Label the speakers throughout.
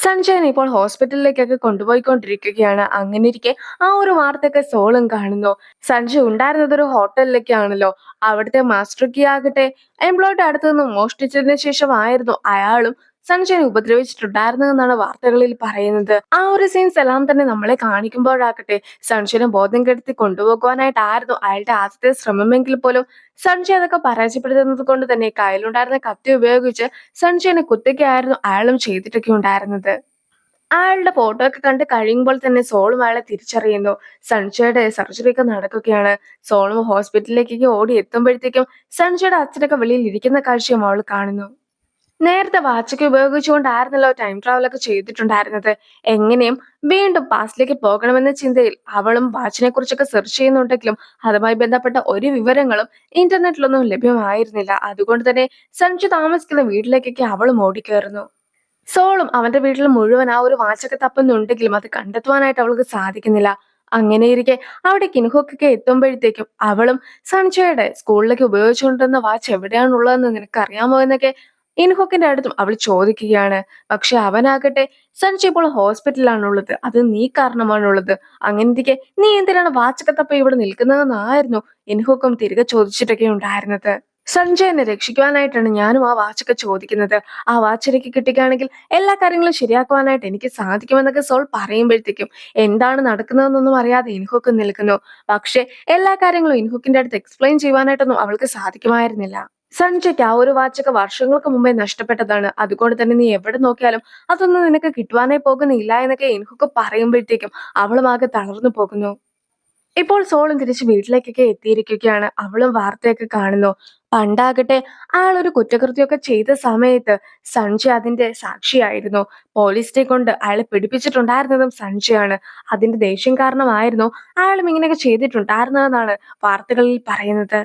Speaker 1: സഞ്ജയനെ ഇപ്പോൾ ഹോസ്പിറ്റലിലേക്കൊക്കെ കൊണ്ടുപോയിക്കൊണ്ടിരിക്കുകയാണ്. അങ്ങനെയിരിക്കെ ആ ഒരു വാർത്തയൊക്കെ സോളും കാണുന്നു. സഞ്ജയ് ഉണ്ടായിരുന്നത് ഒരു ഹോട്ടലിലേക്കാണല്ലോ. അവിടുത്തെ മാസ്റ്റർ കീ ആകട്ടെ എംപ്ലോയിയുടെ അടുത്ത് നിന്ന് മോഷ്ടിച്ചതിന് ശേഷമായിരുന്നു അയാളും സഞ്ജയനെ ഉപദ്രവിച്ചിട്ടുണ്ടായിരുന്നതെന്നാണ് വാർത്തകളിൽ പറയുന്നത്. ആ ഒരു സീൻസ് എല്ലാം തന്നെ നമ്മളെ കാണിക്കുമ്പോഴാകട്ടെ സഞ്ജയനെ ബോധം കെടുത്തി കൊണ്ടുപോകുവാനായിട്ടായിരുന്നു അയാളുടെ ആദ്യത്തെ ശ്രമമെങ്കിൽ പോലും സഞ്ജയ് അതൊക്കെ പരാജയപ്പെടുത്തുന്നത് കൊണ്ട് തന്നെ കയ്യിലുണ്ടായിരുന്ന കത്തി ഉപയോഗിച്ച് സഞ്ജയനെ കുത്തുകയായിരുന്നു അയാളും ചെയ്തിട്ടൊക്കെ ഉണ്ടായിരുന്നത്. അയാളുടെ ഫോട്ടോ ഒക്കെ കണ്ട് കഴിയുമ്പോൾ തന്നെ സോളും അയാളെ തിരിച്ചറിയുന്നു. സഞ്ജയുടെ സർജറി ഒക്കെ നടക്കുകയാണ്. സോളും ഹോസ്പിറ്റലിലേക്ക് ഓടി എത്തുമ്പോഴത്തേക്കും സഞ്ജയുടെ അച്ഛനൊക്കെ വെളിയിൽ ഇരിക്കുന്ന കാഴ്ചയും അവൾ കാണുന്നു. നേരത്തെ വാച്ചൊക്കെ ഉപയോഗിച്ചുകൊണ്ടായിരുന്നല്ലോ ടൈം ട്രാവൽ ഒക്കെ ചെയ്തിട്ടുണ്ടായിരുന്നത്. എങ്ങനെയും വീണ്ടും പാസ്റ്റിലേക്ക് പോകണമെന്ന ചിന്തയിൽ അവളും വാച്ചിനെ കുറിച്ചൊക്കെ സെർച്ച് ചെയ്യുന്നുണ്ടെങ്കിലും അതുമായി ബന്ധപ്പെട്ട ഒരു വിവരങ്ങളും ഇന്റർനെറ്റിലൊന്നും ലഭ്യമായിരുന്നില്ല. അതുകൊണ്ട് തന്നെ സഞ്ജു താമസിക്കുന്ന വീട്ടിലേക്കൊക്കെ അവളും ഓടിക്കയറുന്നു. സോളും അവന്റെ വീട്ടിൽ മുഴുവൻ ആ ഒരു വാച്ചൊക്കെ തപ്പുന്നുണ്ടെങ്കിലും അത് കണ്ടെത്തുവാനായിട്ട് അവൾക്ക് സാധിക്കുന്നില്ല. അങ്ങനെയിരിക്കെ അവിടെ കിൻഹോക്കൊക്കെ എത്തുമ്പോഴത്തേക്കും അവളും സഞ്ജയുടെ സ്കൂളിലേക്ക് ഉപയോഗിച്ചുകൊണ്ടിരുന്ന വാച്ച് എവിടെയാണുള്ളതെന്ന് നിനക്ക് അറിയാമോ എന്നൊക്കെ ഇൻഹോക്കിന്റെ അടുത്തും അവൾ ചോദിക്കുകയാണ്. പക്ഷെ അവനാകട്ടെ സഞ്ജയ് ഇപ്പോൾ ഹോസ്പിറ്റലിലാണുള്ളത്, അത് നീ കാരണമാണുള്ളത്, അങ്ങനെയിരിക്കെ നീ എന്തിനാണ് വാച്ചൊക്കെ തപ്പ ഇവിടെ നിൽക്കുന്നതെന്നായിരുന്നു ഇൻഹോക്കും തിരികെ ചോദിച്ചിട്ടൊക്കെ ഉണ്ടായിരുന്നത്. സഞ്ജയനെ രക്ഷിക്കുവാനായിട്ടാണ് ഞാനും ആ വാച്ചൊക്കെ ചോദിക്കുന്നത്. ആ വാച്ച് എനിക്ക് കിട്ടുകയാണെങ്കിൽ എല്ലാ കാര്യങ്ങളും ശരിയാക്കുവാനായിട്ട് എനിക്ക് സാധിക്കുമെന്നൊക്കെ സോൾ പറയുമ്പോഴത്തേക്കും എന്താണ് നടക്കുന്നതെന്നൊന്നും അറിയാതെ ഇൻഹുക്ക് നിൽക്കുന്നു. പക്ഷെ എല്ലാ കാര്യങ്ങളും ഇൻഹുക്കിന്റെ അടുത്ത് എക്സ്പ്ലെയിൻ ചെയ്യുവാനായിട്ടൊന്നും അവൾക്ക് സാധിക്കുമായിരുന്നില്ല. സഞ്ജയ്ക്ക് ആ ഒരു വാച്ചൊക്കെ വർഷങ്ങൾക്ക് മുമ്പേ നഷ്ടപ്പെട്ടതാണ്. അതുകൊണ്ട് തന്നെ നീ എവിടെ നോക്കിയാലും അതൊന്നും നിനക്ക് കിട്ടുവാനേ പോകുന്നില്ല എന്നൊക്കെ ഇൻഹുക്ക് പറയുമ്പോഴത്തേക്കും അവളും ആകെ തളർന്നു പോകുന്നു. ഇപ്പോൾ സോളും തിരിച്ച് വീട്ടിലേക്കൊക്കെ എത്തിയിരിക്കുകയാണ്. അവളും വാർത്തയൊക്കെ കാണുന്നു. പണ്ടാകട്ടെ അയാൾ ഒരു കുറ്റകൃത്യമൊക്കെ ചെയ്ത സമയത്ത് സഞ്ജയ് അതിന്റെ സാക്ഷിയായിരുന്നു. പോലീസിനെ കൊണ്ട് അയാളെ പിടിപ്പിച്ചിട്ടുണ്ടായിരുന്നതും സഞ്ജയാണ്. അതിന്റെ ദേഷ്യം കാരണമായിരുന്നു അയാളും ഇങ്ങനെയൊക്കെ ചെയ്തിട്ടുണ്ടായിരുന്നതെന്നാണ് വാർത്തകളിൽ പറയുന്നത്.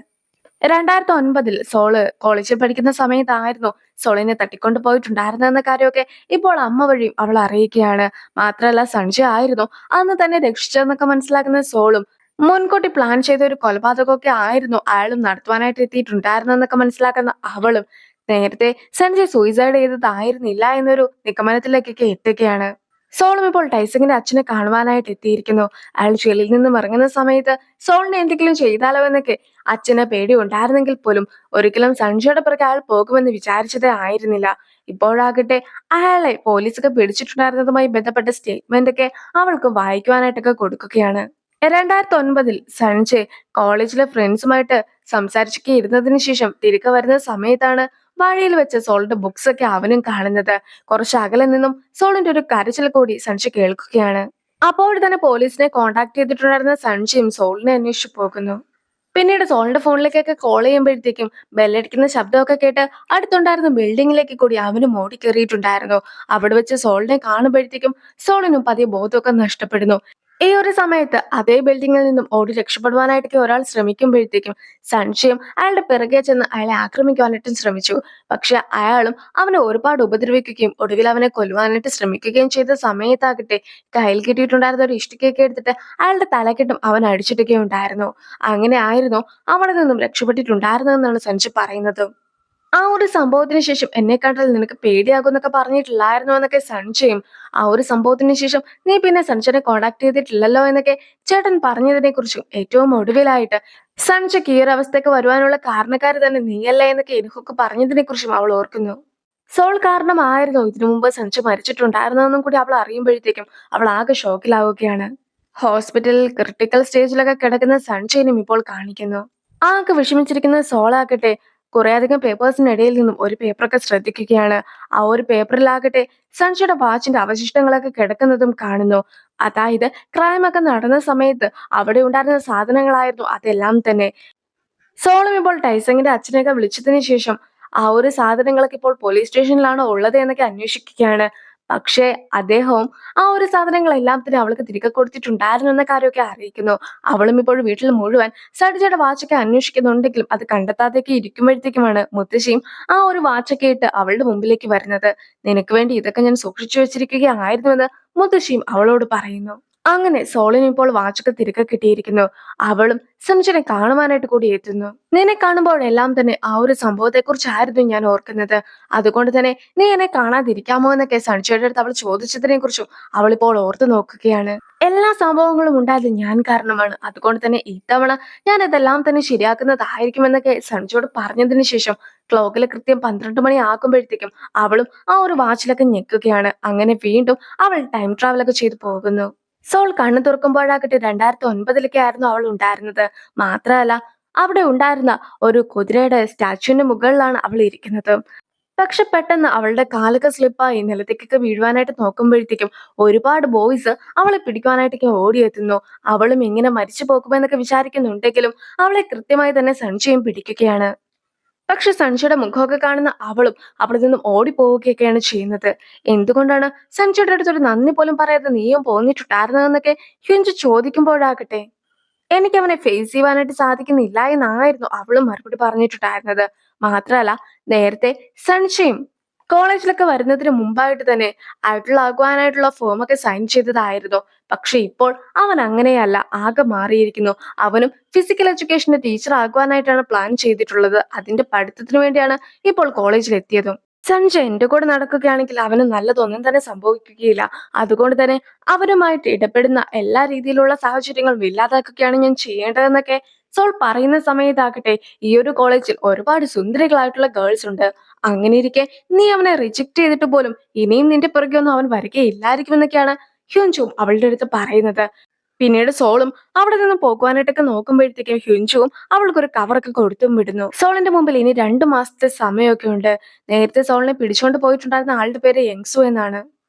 Speaker 1: 2009 സോള് കോളേജിൽ പഠിക്കുന്ന സമയത്തായിരുന്നു സോളിനെ തട്ടിക്കൊണ്ട് പോയിട്ടുണ്ടായിരുന്നെന്ന കാര്യമൊക്കെ ഇപ്പോൾ അമ്മ വഴിയും അവൾ അറിയിക്കുകയാണ്. മാത്രമല്ല സഞ്ജയ് ആയിരുന്നു അന്ന് തന്നെ രക്ഷിച്ചതെന്നൊക്കെ മനസ്സിലാക്കുന്ന സോളും മുൻകൂട്ടി പ്ലാൻ ചെയ്ത ഒരു കൊലപാതകമൊക്കെ ആയിരുന്നു അയാളും നടത്തുവാനായിട്ട് എത്തിയിട്ടുണ്ടായിരുന്നെന്നൊക്കെ മനസ്സിലാക്കുന്ന അവളും നേരത്തെ സഞ്ജയ് സൂയിസൈഡ് ചെയ്തതായിരുന്നില്ല എന്നൊരു നിഗമനത്തിലേക്കൊക്കെ എത്തുകയാണ്. സോളും ഇപ്പോൾ ടൈസങ്ങിന്റെ അച്ഛനെ കാണുവാനായിട്ട് എത്തിയിരിക്കുന്നു. അയാൾ ജയിലിൽ നിന്നും ഇറങ്ങുന്ന സമയത്ത് സോളിനെ എന്തെങ്കിലും ചെയ്താലോ എന്നൊക്കെ അച്ഛന് പേടി ഉണ്ടായിരുന്നെങ്കിൽ പോലും ഒരിക്കലും സഞ്ജയുടെ പിറകെ അയാൾ പോകുമെന്ന് വിചാരിച്ചതേ ആയിരുന്നില്ല. ഇപ്പോഴാകട്ടെ അയാളെ പോലീസൊക്കെ പിടിച്ചിട്ടുണ്ടായിരുന്നതുമായി ബന്ധപ്പെട്ട സ്റ്റേറ്റ്മെന്റ് ഒക്കെ അവൾക്ക് വായിക്കുവാനായിട്ടൊക്കെ കൊടുക്കുകയാണ്. 2009 സഞ്ജയ് കോളേജിലെ ഫ്രണ്ട്സുമായിട്ട് സംസാരിച്ചൊക്കെ ഇരുന്നതിന് ശേഷം തിരികെ വരുന്ന സമയത്താണ് വഴിയിൽ വെച്ച് സോളിന്റെ ബുക്സ് ഒക്കെ അവനും കാണുന്നത്. കുറച്ച് അകലെ നിന്നും സോളിന്റെ ഒരു കരച്ചിൽ കൂടി സഞ്ജയ് കേൾക്കുകയാണ്. അപ്പോൾ തന്നെ പോലീസിനെ കോൺടാക്ട് ചെയ്തിട്ടുണ്ടായിരുന്ന സഞ്ജയും സോളിനെ അന്വേഷിച്ചു പോകുന്നു. പിന്നീട് സോളിന്റെ ഫോണിലേക്കൊക്കെ കോൾ ചെയ്യുമ്പോഴത്തേക്കും ബെല്ലടിക്കുന്ന ശബ്ദമൊക്കെ കേട്ട് അടുത്തുണ്ടായിരുന്ന ബിൽഡിങ്ങിലേക്ക് കൂടി അവനും ഓടിക്കേറിയിട്ടുണ്ടായിരുന്നു. അവിടെ വെച്ച് സോളിനെ കാണുമ്പോഴത്തേക്കും സോളിനും പതിയെ ബോധമൊക്കെ നഷ്ടപ്പെടുന്നു. ഈ ഒരു സമയത്ത് അതേ ബിൽഡിങ്ങിൽ നിന്നും ഓടി രക്ഷപ്പെടുവാനായിട്ടൊക്കെ ഒരാൾ ശ്രമിക്കുമ്പോഴത്തേക്കും സഞ്ജയും അയാളുടെ പിറകെ ചെന്ന് അയാളെ ആക്രമിക്കുവാനായിട്ടും ശ്രമിച്ചു. പക്ഷെ അയാളും അവനെ ഒരുപാട് ഉപദ്രവിക്കുകയും ഒടുവിൽ അവനെ കൊല്ലുവാനായിട്ട് ശ്രമിക്കുകയും ചെയ്ത സമയത്താകട്ടെ കയ്യിൽ കിട്ടിയിട്ടുണ്ടായിരുന്ന ഒരു ഇഷ്ടികയൊക്കെ എടുത്തിട്ട് അയാളുടെ തലക്കെട്ടും അവൻ അടിച്ചിട്ടൊക്കെ ഉണ്ടായിരുന്നു. അങ്ങനെ ആയിരുന്നു അവിടെ നിന്നും രക്ഷപ്പെട്ടിട്ടുണ്ടായിരുന്നതെന്നാണ് സഞ്ജയ് പറയുന്നത്. ആ ഒരു സംഭവത്തിന് ശേഷം എന്നെ കണ്ടാൽ നിനക്ക് പേടിയാകുമെന്നൊക്കെ പറഞ്ഞിട്ടില്ലായിരുന്നു എന്നൊക്കെ സഞ്ജയും ആ ഒരു സംഭവത്തിന് ശേഷം നീ പിന്നെ സഞ്ജയനെ കോണ്ടാക്ട് ചെയ്തിട്ടില്ലല്ലോ എന്നൊക്കെ ചേട്ടൻ പറഞ്ഞതിനെ കുറിച്ചും ഏറ്റവും ഒടുവിലായിട്ട് സഞ്ജയ്ക്ക് ഈ ഒരു അവസ്ഥയൊക്കെ വരുവാനുള്ള കാരണക്കാര് തന്നെ നീയല്ല എന്നൊക്കെ എനിക്കൊക്കെ പറഞ്ഞതിനെ കുറിച്ചും അവൾ ഓർക്കുന്നു. സോൾ കാരണമായിരുന്നു ഇതിനു മുമ്പ് സഞ്ജയ് മരിച്ചിട്ടുണ്ടായിരുന്നതെന്നും കൂടി അവൾ അറിയുമ്പോഴത്തേക്കും അവൾ ആകെ ഷോക്കിലാവുകയാണ്. ഹോസ്പിറ്റലിൽ ക്രിട്ടിക്കൽ സ്റ്റേജിലൊക്കെ കിടക്കുന്ന സഞ്ജയനും ഇപ്പോൾ കാണിക്കുന്നു. ആകെ വിഷമിച്ചിരിക്കുന്ന സോളാകട്ടെ കുറേയധികം പേപ്പേഴ്സിനിടയിൽ നിന്നും ഒരു പേപ്പറൊക്കെ ശ്രദ്ധിക്കുകയാണ്. ആ ഒരു പേപ്പറിലാകട്ടെ സഞ്ജയുടെ വാച്ചിന്റെ അവശിഷ്ടങ്ങളൊക്കെ കിടക്കുന്നതും കാണുന്നു. അതായത് ക്രൈം ഒക്കെ നടന്ന സമയത്ത് അവിടെ ഉണ്ടായിരുന്ന സാധനങ്ങളായിരുന്നു അതെല്ലാം തന്നെ. സോളം ഇപ്പോൾ ടൈസങ്ങിന്റെ അച്ഛനെയൊക്കെ വിളിച്ചതിന് ശേഷം ആ ഒരു സാധനങ്ങളൊക്കെ ഇപ്പോൾ പോലീസ് സ്റ്റേഷനിലാണോ ഉള്ളത് എന്നൊക്കെ അന്വേഷിക്കുകയാണ്. പക്ഷേ അദ്ദേഹവും ആ ഒരു സാധനങ്ങളെല്ലാം തന്നെ അവൾക്ക് തിരികെ കൊടുത്തിട്ടുണ്ടായിരുന്നു എന്ന കാര്യമൊക്കെ അറിയിക്കുന്നു. അവളും ഇപ്പോൾ വീട്ടിൽ മുഴുവൻ സരിതയുടെ വാച്ചൊക്കെ അന്വേഷിക്കുന്നുണ്ടെങ്കിലും അത് കണ്ടെത്താതെയൊക്കെ ഇരിക്കുമ്പോഴത്തേക്കുമാണ് മുത്തശ്ശിയും ആ ഒരു വാച്ചൊക്കെ ഇട്ട് അവളുടെ മുമ്പിലേക്ക് വരുന്നത്. നിനക്ക് വേണ്ടി ഇതൊക്കെ ഞാൻ സൂക്ഷിച്ചു വെച്ചിരിക്കുകയായിരുന്നുവെന്ന് മുത്തശ്ശിയും അവളോട് പറയുന്നു. അങ്ങനെ സോളിന് ഇപ്പോൾ വാച്ചൊക്കെ തിരികെ കിട്ടിയിരിക്കുന്നു. അവളും സഞ്ജുനെ കാണുവാനായിട്ട് കൂടി എത്തുന്നു. നിന്നെ കാണുമ്പോഴെല്ലാം തന്നെ ആ ഒരു സംഭവത്തെക്കുറിച്ചായിരുന്നു ഞാൻ ഓർക്കുന്നത്. അതുകൊണ്ട് തന്നെ നീ എന്നെ കാണാതിരിക്കാമോ എന്നൊക്കെ സഞ്ജയുടെ അടുത്ത് അവൾ ചോദിച്ചതിനെ കുറിച്ചും അവളിപ്പോൾ ഓർത്തു നോക്കുകയാണ്. എല്ലാ സംഭവങ്ങളും ഉണ്ടായത് ഞാൻ കാരണമാണ്. അതുകൊണ്ട് തന്നെ ഇത്തവണ ഞാൻ ഇതെല്ലാം തന്നെ ശരിയാക്കുന്നതായിരിക്കുമെന്നൊക്കെ സഞ്ജുവോട് പറഞ്ഞതിന് ശേഷം ക്ലോക്കിൽ കൃത്യം 12 മണി ആകുമ്പോഴത്തേക്കും അവളും ആ ഒരു വാച്ചിലൊക്കെ ഞെക്കുകയാണ്. അങ്ങനെ വീണ്ടും അവൾ ടൈം ട്രാവലൊക്കെ ചെയ്തു പോകുന്നു. സോൾ കണ്ണു തുറക്കുമ്പോഴാകട്ടെ 2009 ആയിരുന്നു അവൾ ഉണ്ടായിരുന്നത്. മാത്രമല്ല അവിടെ ഉണ്ടായിരുന്ന ഒരു കുതിരയുടെ സ്റ്റാച്യുവിന്റെ മുകളിലാണ് അവൾ ഇരിക്കുന്നത്. പക്ഷെ പെട്ടെന്ന് അവളുടെ കാലൊക്കെ സ്ലിപ്പായി നിലത്തേക്കൊക്കെ വീഴുവാനായിട്ട് നോക്കുമ്പോഴത്തേക്കും ഒരുപാട് ബോയ്സ് അവളെ പിടിക്കുവാനായിട്ടൊക്കെ ഓടിയെത്തുന്നു. അവളും ഇങ്ങനെ മരിച്ചു പോകുമെന്നൊക്കെ വിചാരിക്കുന്നുണ്ടെങ്കിലും അവളെ കൃത്യമായി തന്നെ സഞ്ജയും പിടിക്കുകയാണ്. പക്ഷെ സഞ്ജയുടെ മുഖമൊക്കെ കാണുന്ന അവളും അവിടെ നിന്നും ഓടിപ്പോവുകയൊക്കെയാണ് ചെയ്യുന്നത്. എന്തുകൊണ്ടാണ് സഞ്ജയുടെ അടുത്തൊരു നന്ദി പോലും പറയാതെ നീയും പോന്നിട്ടുണ്ടായിരുന്നതെന്നൊക്കെ ഹ്യുഞ്ച് ചോദിക്കുമ്പോഴാകട്ടെ എനിക്ക് അവനെ ഫേസ് ചെയ്യുവാനായിട്ട് സാധിക്കുന്നില്ല എന്നായിരുന്നു അവളും മറുപടി പറഞ്ഞിട്ടുണ്ടായിരുന്നത്. മാത്രമല്ല നേരത്തെ സഞ്ജയും കോളേജിലൊക്കെ വരുന്നതിന് മുമ്പായിട്ട് തന്നെ ആയിട്ടുള്ള ഫോമൊക്കെ സൈൻ ചെയ്തതായിരുന്നു. പക്ഷെ ഇപ്പോൾ അവൻ അങ്ങനെയല്ല, ആകെ മാറിയിരിക്കുന്നു. അവനും ഫിസിക്കൽ എഡ്യൂക്കേഷന്റെ ടീച്ചർ ആകുവാനായിട്ടാണ് പ്ലാൻ ചെയ്തിട്ടുള്ളത്. അതിന്റെ പഠിത്തത്തിന് വേണ്ടിയാണ് ഇപ്പോൾ കോളേജിൽ എത്തിയതും. സഞ്ജയ് എന്റെ കൂടെ നടക്കുകയാണെങ്കിൽ അവന് നല്ലതൊന്നും തന്നെ സംഭവിക്കുകയില്ല. അതുകൊണ്ട് തന്നെ അവരുമായിട്ട് ഇടപെടുന്ന എല്ലാ രീതിയിലുള്ള സാഹചര്യങ്ങളും ഇല്ലാതാക്കുകയാണ് ഞാൻ ചെയ്യേണ്ടതെന്നൊക്കെ സോൾ പറയുന്ന സമയത്താകട്ടെ ഈ ഒരു കോളേജിൽ ഒരുപാട് സുന്ദരികളായിട്ടുള്ള ഗേൾസ് ഉണ്ട്. അങ്ങനെയിരിക്കെ നീ അവനെ റിജക്ട് ചെയ്തിട്ട് പോലും ഇനിയും നിന്റെ പിറകെ ഒന്നും അവൻ വരികയില്ലായിരിക്കുമെന്നൊക്കെയാണ് ഹ്യുൻജുവും അവളുടെ അടുത്ത് പറയുന്നത്. പിന്നീട് സോളും അവിടെ നിന്ന് പോകുവാനായിട്ടൊക്കെ നോക്കുമ്പോഴത്തേക്കും ഹ്യുൻജുവും അവൾക്കൊരു കവറൊക്കെ കൊടുത്തും വിടുന്നു. സോളിന്റെ മുമ്പിൽ ഇനി 2 മാസത്തെ സമയമൊക്കെ ഉണ്ട്. നേരത്തെ സോളിനെ പിടിച്ചുകൊണ്ട് പോയിട്ടുണ്ടായിരുന്ന ആളുടെ പേര് യങ്സു എന്നാണ്.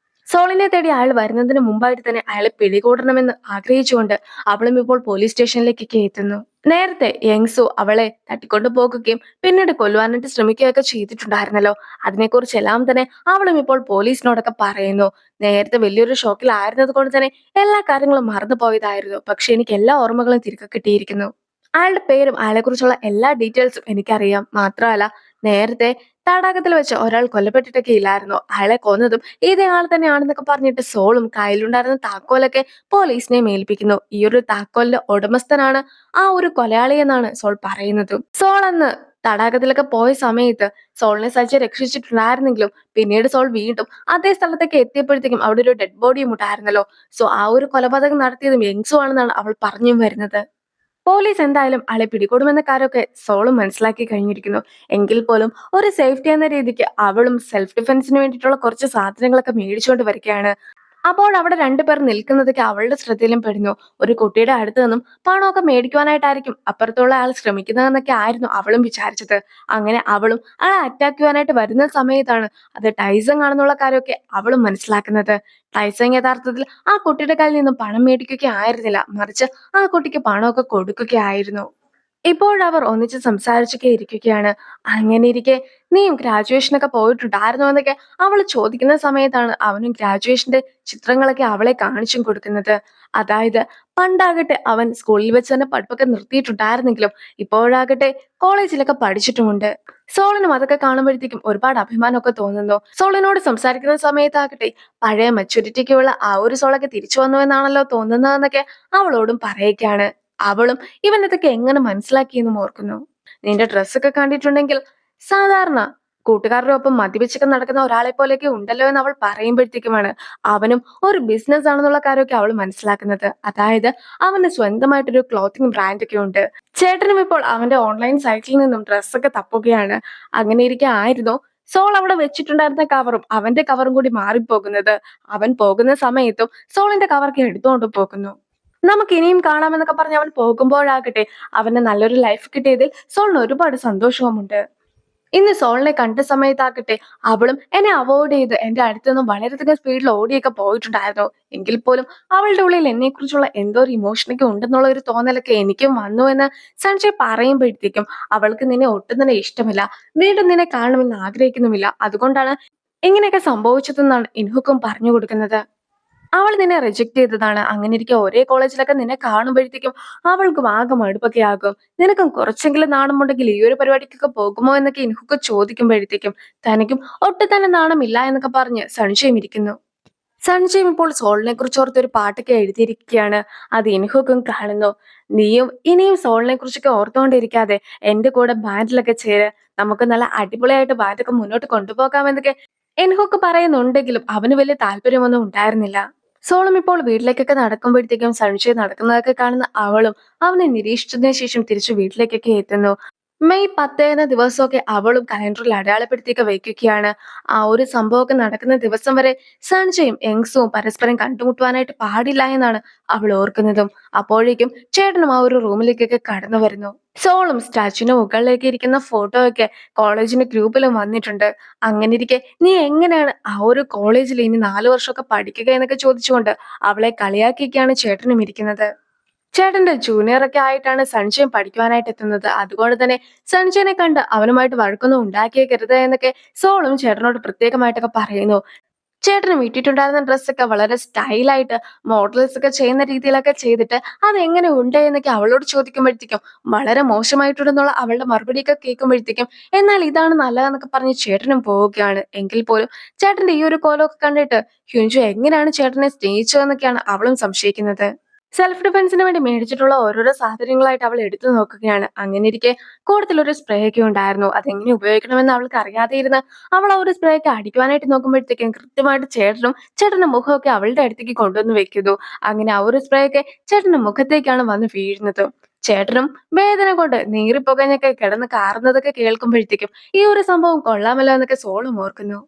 Speaker 1: സോളിനെ തേടി അയാൾ വരുന്നതിന് മുമ്പായിട്ട് തന്നെ അയാളെ പിടികൂടണമെന്ന് ആഗ്രഹിച്ചുകൊണ്ട് അവളും ഇപ്പോൾ പോലീസ് സ്റ്റേഷനിലേക്കൊക്കെ എത്തുന്നു. നേരത്തെ യങ്സു അവളെ തട്ടിക്കൊണ്ടു പോകുകയും പിന്നീട് കൊല്ലുവാനായിട്ട് ശ്രമിക്കുകയൊക്കെ ചെയ്തിട്ടുണ്ടായിരുന്നല്ലോ. അതിനെക്കുറിച്ചെല്ലാം തന്നെ അവളും ഇപ്പോൾ പോലീസിനോടൊക്കെ പറയുന്നു. നേരത്തെ വലിയൊരു ഷോക്കിലായിരുന്നത് കൊണ്ട് തന്നെ എല്ലാ കാര്യങ്ങളും മറന്നു പോയതായിരുന്നു. പക്ഷെ എനിക്ക് എല്ലാ ഓർമ്മകളും തിരികെ കിട്ടിയിരിക്കുന്നു. അയാളുടെ പേരും അയാളെക്കുറിച്ചുള്ള എല്ലാ ഡീറ്റെയിൽസും എനിക്കറിയാം. മാത്രമല്ല നേരത്തെ തടാകത്തിൽ വെച്ച് ഒരാൾ കൊല്ലപ്പെട്ടിട്ടൊക്കെ ഇല്ലായിരുന്നോ? അയാളെ കൊന്നതും ഇതേ ആൾ തന്നെയാണെന്നൊക്കെ പറഞ്ഞിട്ട് സോളും കയ്യിലുണ്ടായിരുന്ന താക്കോലൊക്കെ പോലീസിനെ ഏൽപ്പിക്കുന്നു. ഈ ഒരു താക്കോലിന്റെ ഉടമസ്ഥനാണ് ആ ഒരു കൊലയാളി എന്നാണ് സോൾ പറയുന്നത്. സോൾ അന്ന് തടാകത്തിലൊക്കെ പോയ സമയത്ത് സോളിനെ സജ്ജ രക്ഷിച്ചിട്ടുണ്ടായിരുന്നെങ്കിലും പിന്നീട് സോൾ വീണ്ടും അതേ സ്ഥലത്തേക്ക് എത്തിയപ്പോഴത്തേക്കും അവിടെ ഒരു ഡെഡ് ബോഡിയും ഉണ്ടായിരുന്നല്ലോ. സോ ആ ഒരു കൊലപാതകം നടത്തിയതും യങ്സു ആണെന്നാണ് അവൾ പറഞ്ഞും വരുന്നത്. പോലീസ് എന്തായാലും ആളെ പിടികൂടുമെന്ന കാര്യമൊക്കെ സോളും മനസ്സിലാക്കി കഴിഞ്ഞിരിക്കുന്നു. എങ്കിൽ പോലും ഒരു സേഫ്റ്റി എന്ന രീതിക്ക് അവളും സെൽഫ് ഡിഫൻസിന് വേണ്ടിയിട്ടുള്ള കുറച്ച് സാധനങ്ങളൊക്കെ മേടിച്ചുകൊണ്ട് വരികയാണ്. അപ്പോൾ അവിടെ രണ്ടുപേർ നിൽക്കുന്നതൊക്കെ അവളുടെ ശ്രദ്ധയിലും പെടുന്നു. ഒരു കുട്ടിയുടെ അടുത്ത് നിന്നും പണമൊക്കെ മേടിക്കുവാനായിട്ടായിരിക്കും അപ്പുറത്തുള്ള ആൾ ശ്രമിക്കുന്നതെന്നൊക്കെ ആയിരുന്നു അവളും വിചാരിച്ചത്. അങ്ങനെ അവളും ആളെ അറ്റാക്ക് ചെയ്യാനായിട്ട് വരുന്ന സമയത്താണ് അത് ടൈസൺ ആണെന്നുള്ള കാര്യമൊക്കെ അവളും മനസ്സിലാക്കുന്നത്. ടൈസൺ യഥാർത്ഥത്തിൽ ആ കുട്ടിയുടെ കയ്യിൽ നിന്നും പണം മേടിക്കുകയൊക്കെ ആയിരുന്നില്ല, മറിച്ച് ആ കുട്ടിക്ക് പണമൊക്കെ കൊടുക്കുകയായിരുന്നു. ഇപ്പോഴവർ ഒന്നിച്ച് സംസാരിച്ചൊക്കെ ഇരിക്കുകയാണ്. അങ്ങനെ ഇരിക്കെ നീയും ഗ്രാജുവേഷനൊക്കെ പോയിട്ടുണ്ടായിരുന്നോ എന്നൊക്കെ അവൾ ചോദിക്കുന്ന സമയത്താണ് അവനും ഗ്രാജുവേഷന്റെ ചിത്രങ്ങളൊക്കെ അവളെ കാണിച്ചും കൊടുക്കുന്നത്. അതായത് പണ്ടാകട്ടെ അവൻ സ്കൂളിൽ വെച്ച് തന്നെ പഠിപ്പൊക്കെ നിർത്തിയിട്ടുണ്ടായിരുന്നെങ്കിലും ഇപ്പോഴാകട്ടെ കോളേജിലൊക്കെ പഠിച്ചിട്ടുമുണ്ട്. സോളിനും അതൊക്കെ കാണുമ്പോഴത്തേക്കും ഒരുപാട് അഭിമാനമൊക്കെ തോന്നുന്നു. സോളിനോട് സംസാരിക്കുന്ന സമയത്താകട്ടെ പഴയ മെച്യൂരിറ്റിക്കുള്ള ആ ഒരു സോളൊക്കെ തിരിച്ചു വന്നു എന്നാണല്ലോ തോന്നുന്നതെന്നൊക്കെ അവളോടും പറയുകയാണ്. അവളും ഇവൻ ഇതൊക്കെ എങ്ങനെ മനസ്സിലാക്കിയെന്നും ഓർക്കുന്നു. നിന്റെ ഡ്രസ്സൊക്കെ കണ്ടിട്ടുണ്ടെങ്കിൽ സാധാരണ കൂട്ടുകാരുടെ ഒപ്പം മദ്യപിച്ചൊക്കെ നടക്കുന്ന ഒരാളെ പോലെയൊക്കെ ഉണ്ടല്ലോ എന്ന് അവൾ പറയുമ്പോഴത്തേക്കുമാണ് അവനും ഒരു ബിസിനസ് ആണെന്നുള്ള കാര്യമൊക്കെ അവൾ മനസ്സിലാക്കുന്നത്. അതായത് അവന് സ്വന്തമായിട്ടൊരു ക്ലോത്തിങ് ബ്രാൻഡ് ഒക്കെ ഉണ്ട്. ചേട്ടനും ഇപ്പോൾ അവന്റെ ഓൺലൈൻ സൈറ്റിൽ നിന്നും ഡ്രസ്സൊക്കെ തപ്പുകയാണ്. അങ്ങനെ ഇരിക്കെ ആയിരുന്നു സോൾ അവിടെ വെച്ചിട്ടുണ്ടായിരുന്ന കവറും അവന്റെ കവറും കൂടി മാറിപ്പോകുന്നത്. അവൻ പോകുന്ന സമയത്തും സോളിന്റെ കവറൊക്കെ എടുത്തുകൊണ്ട് പോകുന്നു. നമുക്ക് ഇനിയും കാണാമെന്നൊക്കെ പറഞ്ഞ് അവൻ പോകുമ്പോഴാകട്ടെ അവന് നല്ലൊരു ലൈഫ് കിട്ടിയതിൽ സോളിന് ഒരുപാട് സന്തോഷവുമുണ്ട്. ഇന്ന് സോളിനെ കണ്ട സമയത്താകട്ടെ അവളും എന്നെ അവോയ്ഡ് ചെയ്ത് എന്റെ അടുത്ത് നിന്നും വളരെയധികം സ്പീഡിൽ ഓടിയൊക്കെ പോയിട്ടുണ്ടായിരുന്നു. എങ്കിൽ പോലും അവളുടെ ഉള്ളിൽ എന്നെ കുറിച്ചുള്ള എന്തോ ഒരു ഇമോഷനൊക്കെ ഉണ്ടെന്നുള്ള ഒരു തോന്നലൊക്കെ എനിക്കും വന്നു എന്ന് സഞ്ജയ് പറയുമ്പോഴത്തേക്കും അവൾക്ക് നിന്നെ ഒട്ടും തന്നെ ഇഷ്ടമില്ല, വീണ്ടും നിന്നെ കാണണമെന്ന് ആഗ്രഹിക്കുന്നുമില്ല, അതുകൊണ്ടാണ് ഇങ്ങനെയൊക്കെ സംഭവിച്ചതെന്നാണ് ഇൻഹുക്കും പറഞ്ഞു കൊടുക്കുന്നത്. അവൾ നിന്നെ റിജക്ട് ചെയ്തതാണ്. അങ്ങനെ ഇരിക്കെ ഒരേ കോളേജിലൊക്കെ നിന്നെ കാണുമ്പോഴത്തേക്കും അവൾക്കും ആകെ മടുപ്പൊക്കെ ആകും. നിനക്കും കുറച്ചെങ്കിലും നാണമുണ്ടെങ്കിൽ ഈ ഒരു പരിപാടിക്കൊക്കെ പോകുമോ എന്നൊക്കെ ഇൻഹുക്ക് ചോദിക്കുമ്പോഴത്തേക്കും തനിക്കും ഒട്ടും തന്നെ നാണമില്ല എന്നൊക്കെ പറഞ്ഞ് സംശയം ഇരിക്കുന്നു. സഞ്ജയും ഇപ്പോൾ സോളിനെ കുറിച്ച് ഓർത്തൊരു പാട്ടൊക്കെ എഴുതിയിരിക്കുകയാണ്. അത് ഇൻഹുക്കും കാണുന്നു. നീയും ഇനിയും സോളിനെ കുറിച്ചൊക്കെ ഓർത്തുകൊണ്ടിരിക്കാതെ എന്റെ കൂടെ ബാൻഡിലൊക്കെ ചേര്. നമുക്ക് നല്ല അടിപൊളിയായിട്ട് ബാൻഡൊക്കെ മുന്നോട്ട് കൊണ്ടുപോകാമെന്നൊക്കെ ഇൻഹുക്ക് പറയുന്നുണ്ടെങ്കിലും അവന് വലിയ താല്പര്യമൊന്നും ഉണ്ടായിരുന്നില്ല. സോളം ഇപ്പോൾ വീട്ടിലേക്കൊക്കെ നടക്കുമ്പോഴത്തേക്കും സഞ്ജയ് നടക്കുന്നതൊക്കെ കാണുന്ന അവളും അവനെ നിരീക്ഷിച്ചതിന് ശേഷം തിരിച്ചു വീട്ടിലേക്കൊക്കെ എത്തുന്നു. മെയ് 10 എന്ന ദിവസമൊക്കെ അവളും കലണ്ടറിൽ അടയാളപ്പെടുത്തിയൊക്കെ വയ്ക്കുകയാണ്. ആ ഒരു സംഭവമൊക്കെ നടക്കുന്ന ദിവസം വരെ സഞ്ജയും യങ്സും പരസ്പരം കണ്ടുമുട്ടുവാനായിട്ട് പാടില്ല എന്നാണ് അവൾ ഓർക്കുന്നതും. അപ്പോഴേക്കും ചേട്ടനും ആ ഒരു റൂമിലേക്കൊക്കെ കടന്നു വരുന്നു. സോളും സ്റ്റാച്ചുവിന്റെ മുകളിലേക്ക് ഇരിക്കുന്ന ഫോട്ടോ ഒക്കെ കോളേജിന്റെ ഗ്രൂപ്പിലും വന്നിട്ടുണ്ട്. അങ്ങനെ ഇരിക്കെ നീ എങ്ങനെയാണ് ആ ഒരു കോളേജിൽ ഇനി 4 വർഷമൊക്കെ പഠിക്കുക എന്നൊക്കെ ചോദിച്ചുകൊണ്ട് അവളെ കളിയാക്കിയൊക്കെയാണ് ചേട്ടനും ഇരിക്കുന്നത്. ചേട്ടന്റെ ജൂനിയർ ഒക്കെ ആയിട്ടാണ് സഞ്ജയൻ പഠിക്കുവാനായിട്ട് എത്തുന്നത്. അതുകൊണ്ട് തന്നെ സഞ്ജയനെ കണ്ട് അവനുമായിട്ട് വഴക്കൊന്നും ഉണ്ടാക്കിയേക്കരുത് എന്നൊക്കെ സോളും ചേട്ടനോട് പ്രത്യേകമായിട്ടൊക്കെ പറയുന്നു. ചേട്ടന് വിട്ടിട്ടുണ്ടായിരുന്ന ഡ്രസ്സൊക്കെ വളരെ സ്റ്റൈലായിട്ട് മോഡൽസ് ഒക്കെ ചെയ്യുന്ന രീതിയിലൊക്കെ ചെയ്തിട്ട് അതെങ്ങനെ ഉണ്ട് എന്നൊക്കെ അവളോട് ചോദിക്കുമ്പോഴത്തേക്കും വളരെ മോശമായിട്ടുണ്ടെന്നുള്ള അവളുടെ മറുപടിയൊക്കെ കേൾക്കുമ്പോഴത്തേക്കും എന്നാൽ ഇതാണ് നല്ലതെന്നൊക്കെ പറഞ്ഞ് ചേട്ടനും പോവുകയാണ്. എങ്കിൽ പോലും ചേട്ടന്റെ ഈ ഒരു കോലമൊക്കെ കണ്ടിട്ട് ഹ്യുൻജു എങ്ങനെയാണ് ചേട്ടനെ സ്നേഹിച്ചതെന്നൊക്കെയാണ് അവളും സംശയിക്കുന്നത്. സെൽഫ് ഡിഫൻസിന് വേണ്ടി മേടിച്ചിട്ടുള്ള ഓരോരോ സാധനങ്ങളായിട്ട് അവൾ എടുത്തു നോക്കുകയാണ്. അങ്ങനെ ഇരിക്കെ കൂടുതലൊരു സ്പ്രേ ഒക്കെ ഉണ്ടായിരുന്നു. അതെങ്ങനെ ഉപയോഗിക്കണമെന്ന് അവൾക്ക് അറിയാതെ ഇരുന്ന് അവൾ ആ ഒരു സ്പ്രേ ഒക്കെ അടിക്കുവാനായിട്ട് നോക്കുമ്പോഴത്തേക്കും കൃത്യമായിട്ട് ചേട്ടന്റെ മുഖമൊക്കെ അവളുടെ അടുത്തേക്ക് കൊണ്ടുവന്ന് വെക്കുന്നു. അങ്ങനെ ആ ഒരു സ്പ്രേ ഒക്കെ ചേട്ടന്റെ മുഖത്തേക്കാണ് വന്ന് വീഴുന്നത്. ചേട്ടനും വേദന കൊണ്ട് നീറിപ്പുകഞ്ഞൊക്കെ കിടന്ന് കാറുന്നതൊക്കെ കേൾക്കുമ്പോഴത്തേക്കും ഈ ഒരു സംഭവം കൊള്ളാമല്ലോ എന്നൊക്കെ സോളും ഓർക്കുന്നു.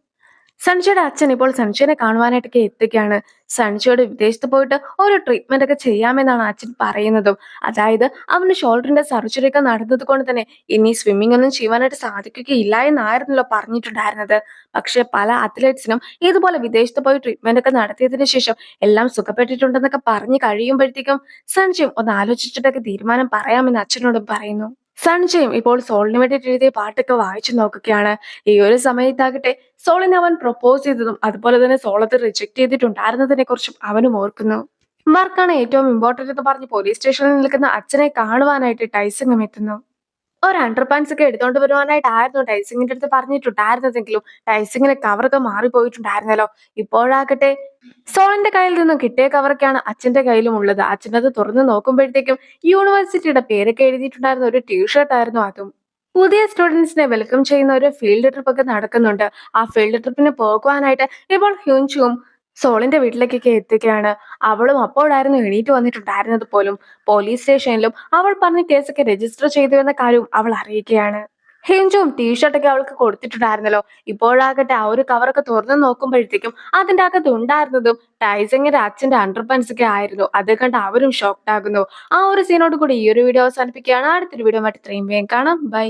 Speaker 1: സഞ്ജയുടെ അച്ഛൻ ഇപ്പോൾ സഞ്ജയനെ കാണുവാനായിട്ടൊക്കെ എത്തുകയാണ്. സഞ്ജയോട് വിദേശത്ത് പോയിട്ട് ഒരു ട്രീറ്റ്മെന്റ് ഒക്കെ ചെയ്യാമെന്നാണ് അച്ഛൻ പറയുന്നതും. അതായത് അവന് ഷോൾഡറിന്റെ സർജറി ഒക്കെ നടന്നത് കൊണ്ട് തന്നെ ഇനി സ്വിമ്മിംഗ് ഒന്നും ചെയ്യുവാനായിട്ട് സാധിക്കുകയില്ല എന്നായിരുന്നല്ലോ പറഞ്ഞിട്ടുണ്ടായിരുന്നത്. പക്ഷെ പല അത്ലറ്റ്സിനും ഇതുപോലെ വിദേശത്ത് പോയി ട്രീറ്റ്മെന്റ് ഒക്കെ നടത്തിയതിനു ശേഷം എല്ലാം സുഖപ്പെട്ടിട്ടുണ്ടെന്നൊക്കെ പറഞ്ഞു കഴിയുമ്പോഴത്തേക്കും സഞ്ജയും ഒന്ന് ആലോചിച്ചിട്ടൊക്കെ തീരുമാനം പറയാമെന്ന് അച്ഛനോടും പറയുന്നു. സഞ്ജയും ഇപ്പോൾ സോളിന് വേണ്ടിയിട്ട് എഴുതിയ പാട്ടൊക്കെ വായിച്ചു നോക്കുകയാണ്. ഈ ഒരു സമയത്താകട്ടെ സോളിന് അവൻ പ്രൊപ്പോസ് ചെയ്തതും അതുപോലെ തന്നെ സോൾ അത് റിജക്ട് ചെയ്തിട്ടുണ്ടായിരുന്നതിനെ കുറിച്ചും അവനും ഓർക്കുന്നു. വർക്കാണ് ഏറ്റവും ഇമ്പോർട്ടന്റ് എന്ന് പറഞ്ഞ് പോലീസ് സ്റ്റേഷനിൽ നിൽക്കുന്ന അച്ഛനെ കാണുവാനായിട്ട് ടൈസിംഗും എത്തുന്നു. ഒരു അണ്ടർ പാൻസ് ഒക്കെ എടുത്തോണ്ട് വരുവാനായിട്ടായിരുന്നു ടൈസിങ്ങിന്റെ അടുത്ത് പറഞ്ഞിട്ടുണ്ടായിരുന്നതെങ്കിലും ടൈസിങ്ങിന്റെ കവറൊക്കെ മാറിപ്പോയിട്ടുണ്ടായിരുന്നല്ലോ. ഇപ്പോഴാകട്ടെ സോളിന്റെ കയ്യിൽ നിന്നും കിട്ടിയ കവറൊക്കെയാണ് അച്ഛന്റെ കയ്യിലും ഉള്ളത്. അച്ഛനത് തുറന്ന് നോക്കുമ്പോഴത്തേക്കും യൂണിവേഴ്സിറ്റിയുടെ പേരൊക്കെ എഴുതിയിട്ടുണ്ടായിരുന്ന ഒരു ടീഷർട്ട് ആയിരുന്നു അതും. പുതിയ സ്റ്റുഡൻസിനെ വെൽക്കം ചെയ്യുന്ന ഒരു ഫീൽഡ് ട്രിപ്പ് ഒക്കെ നടക്കുന്നുണ്ട്. ആ ഫീൽഡ് ട്രിപ്പിന് പോകുവാനായിട്ട് ഇപ്പോൾ ഹ്യുൻചുവും സോളിന്റെ വീട്ടിലേക്കൊക്കെ എത്തുകയാണ്. അവളും അപ്പോഴായിരുന്നു എണീറ്റ് വന്നിട്ടുണ്ടായിരുന്നത് പോലും. പോലീസ് സ്റ്റേഷനിലും അവൾ പറഞ്ഞ കേസൊക്കെ രജിസ്റ്റർ ചെയ്തു എന്ന കാര്യവും അവൾ അറിയിക്കുകയാണ്. ഹിഞ്ചും ടീഷർട്ടൊക്കെ അവൾക്ക് കൊടുത്തിട്ടുണ്ടായിരുന്നല്ലോ. ഇപ്പോഴാകട്ടെ ആ ഒരു കവറൊക്കെ തുറന്നു നോക്കുമ്പോഴത്തേക്കും അതിന്റെ അകത്ത് ഉണ്ടായിരുന്നതും ടൈസിങ്ങിന്റെ അച്ഛന്റെ അണ്ടർപൻസ് ഒക്കെ ആയിരുന്നു. അത് കണ്ട് അവരും ഷോക്ക്ഡ് ആകുന്നു. ആ ഒരു സീനോട് കൂടി ഈ ഒരു വീഡിയോ അവസാനിപ്പിക്കുകയാണ്. അടുത്തൊരു വീഡിയോ ആയിട്ട് ഇത്രയും വേഗം കാണാം. ബൈ.